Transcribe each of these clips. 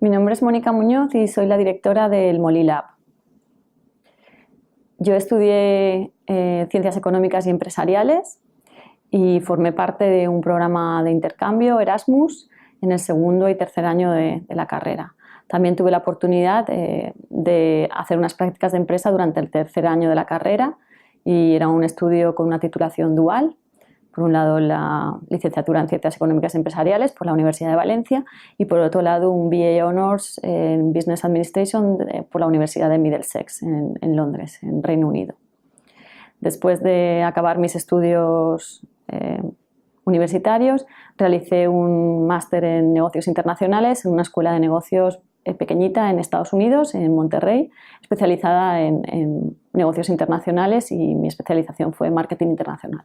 Mi nombre es Mónica Muñoz y soy la directora del Molilab. Yo estudié Ciencias Económicas y Empresariales y formé parte de un programa de intercambio Erasmus en el segundo y tercer año de la carrera. También tuve la oportunidad de hacer unas prácticas de empresa durante el tercer año de la carrera y era un estudio con una titulación dual. Por un lado, la licenciatura en Ciencias Económicas y Empresariales por la Universidad de Valencia y por otro lado un BA Honours en Business Administration por la Universidad de Middlesex en Londres, en Reino Unido. Después de acabar mis estudios universitarios, realicé un máster en negocios internacionales en una escuela de negocios pequeñita en Estados Unidos, en Monterrey, especializada en negocios internacionales, y mi especialización fue en marketing internacional.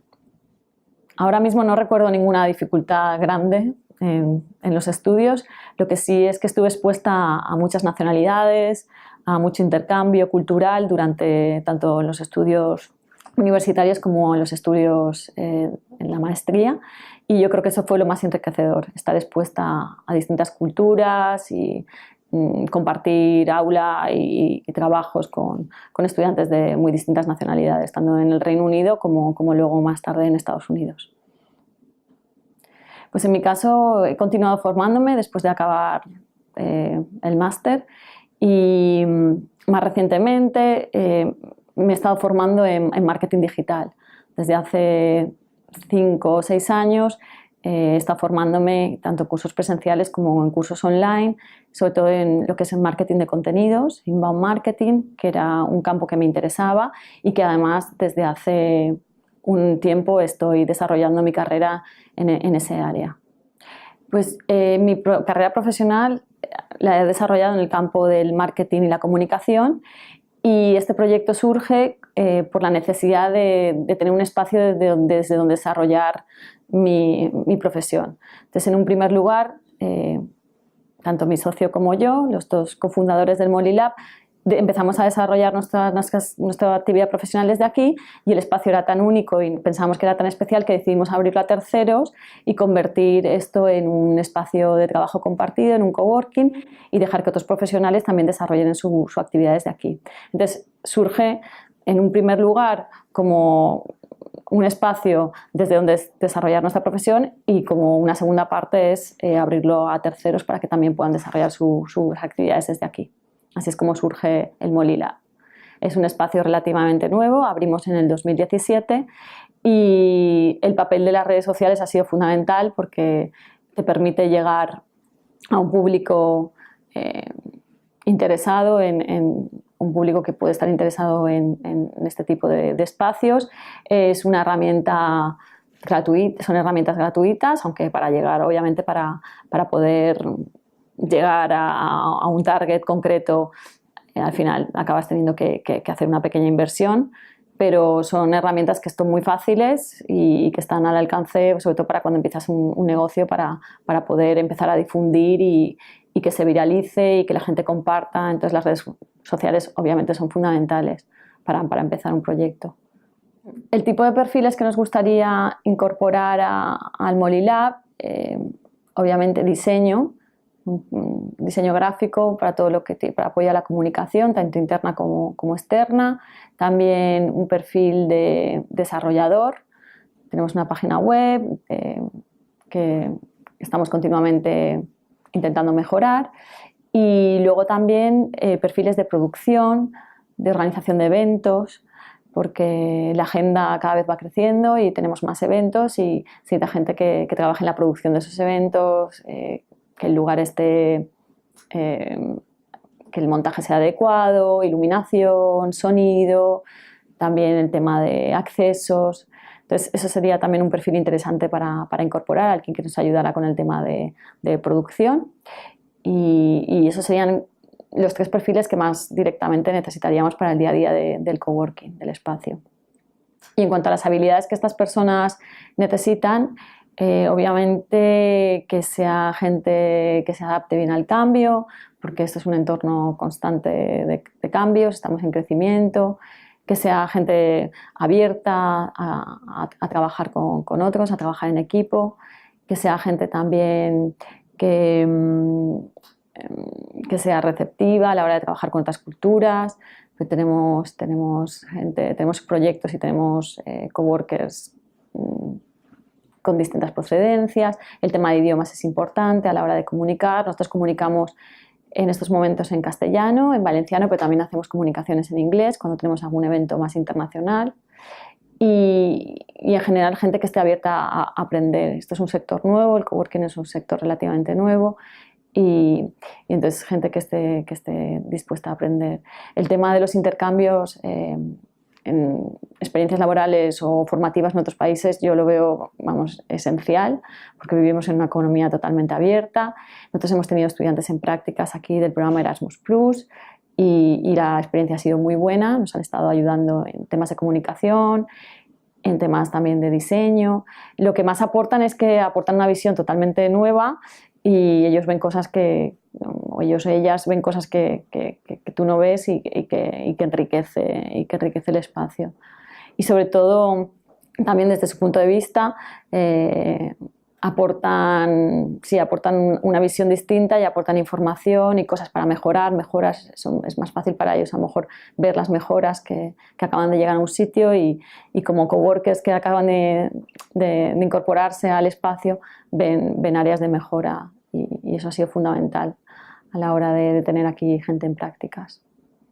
Ahora mismo no recuerdo ninguna dificultad grande en los estudios. Lo que sí es que estuve expuesta a muchas nacionalidades, a mucho intercambio cultural durante tanto los estudios universitarios como en los estudios en la maestría, y yo creo que eso fue lo más enriquecedor, estar expuesta a distintas culturas y compartir aula y trabajos con estudiantes de muy distintas nacionalidades, tanto en el Reino Unido como luego más tarde en Estados Unidos. Pues en mi caso he continuado formándome después de acabar el máster y más recientemente me he estado formando en marketing digital. Desde hace 5 o 6 años he estado formándome tanto en cursos presenciales como en cursos online, sobre todo en lo que es el marketing de contenidos, inbound marketing, que era un campo que me interesaba y que además desde hace un tiempo estoy desarrollando mi carrera en ese área. Pues mi carrera profesional la he desarrollado en el campo del marketing y la comunicación, y este proyecto surge por la necesidad de tener un espacio desde donde desarrollar mi profesión. Entonces, en un primer lugar, tanto mi socio como yo, los dos cofundadores del Molilab, empezamos a desarrollar nuestra actividad profesional desde aquí, y el espacio era tan único y pensamos que era tan especial que decidimos abrirlo a terceros y convertir esto en un espacio de trabajo compartido, en un coworking, y dejar que otros profesionales también desarrollen su actividad desde aquí. Entonces surge en un primer lugar como un espacio desde donde desarrollar nuestra profesión, y como una segunda parte es abrirlo a terceros para que también puedan desarrollar sus actividades desde aquí. Así es como surge el Molilab. Es un espacio relativamente nuevo, abrimos en el 2017, y el papel de las redes sociales ha sido fundamental porque te permite llegar a un público interesado, en un público que puede estar interesado en este tipo de espacios. Es una herramienta gratuita, son herramientas gratuitas, aunque para llegar, obviamente, para poder llegar a un target concreto, al final acabas teniendo que hacer una pequeña inversión, pero son herramientas que son muy fáciles y que están al alcance, sobre todo para cuando empiezas un negocio, para poder empezar a difundir y que se viralice y que la gente comparta. Entonces las redes sociales obviamente son fundamentales para empezar un proyecto. El tipo de perfiles que nos gustaría incorporar al Molilab, obviamente diseño gráfico para todo lo que para apoyar la comunicación, tanto interna como externa. También un perfil de desarrollador. Tenemos una página web que estamos continuamente intentando mejorar. Y luego también perfiles de producción, de organización de eventos, porque la agenda cada vez va creciendo y tenemos más eventos, y necesita gente que trabaje en la producción de esos eventos, que el lugar esté, que el montaje sea adecuado, iluminación, sonido, también el tema de accesos. Entonces, eso sería también un perfil interesante para incorporar, alguien que nos ayudara con el tema de producción. Y esos serían los 3 perfiles que más directamente necesitaríamos para el día a día del coworking, del espacio. Y en cuanto a las habilidades que estas personas necesitan, obviamente que sea gente que se adapte bien al cambio, porque esto es un entorno constante de cambios, estamos en crecimiento, que sea gente abierta a trabajar con otros, a trabajar en equipo, que sea gente también que que sea receptiva a la hora de trabajar con otras culturas. Pues tenemos proyectos y tenemos coworkers con distintas procedencias. El tema de idiomas es importante a la hora de comunicar. Nosotros comunicamos en estos momentos en castellano, en valenciano, pero también hacemos comunicaciones en inglés cuando tenemos algún evento más internacional. Y en general gente que esté abierta a aprender. Esto es un sector nuevo, el coworking es un sector relativamente nuevo y entonces gente que esté dispuesta a aprender. El tema de los intercambios en experiencias laborales o formativas en otros países yo lo veo, vamos, esencial, porque vivimos en una economía totalmente abierta. Nosotros hemos tenido estudiantes en prácticas aquí del programa Erasmus+, y la experiencia ha sido muy buena. Nos han estado ayudando en temas de comunicación, en temas también de diseño. Lo que más aportan es que aportan una visión totalmente nueva y ellos ven cosas o ellos o ellas ven cosas que tú no ves y que enriquece el espacio. Y sobre todo, también desde su punto de vista, aportan una visión distinta y aportan información y cosas para mejorar. Es más fácil para ellos a lo mejor ver las mejoras que acaban de llegar a un sitio y como coworkers que acaban de incorporarse al espacio ven áreas de mejora y eso ha sido fundamental a la hora de tener aquí gente en prácticas.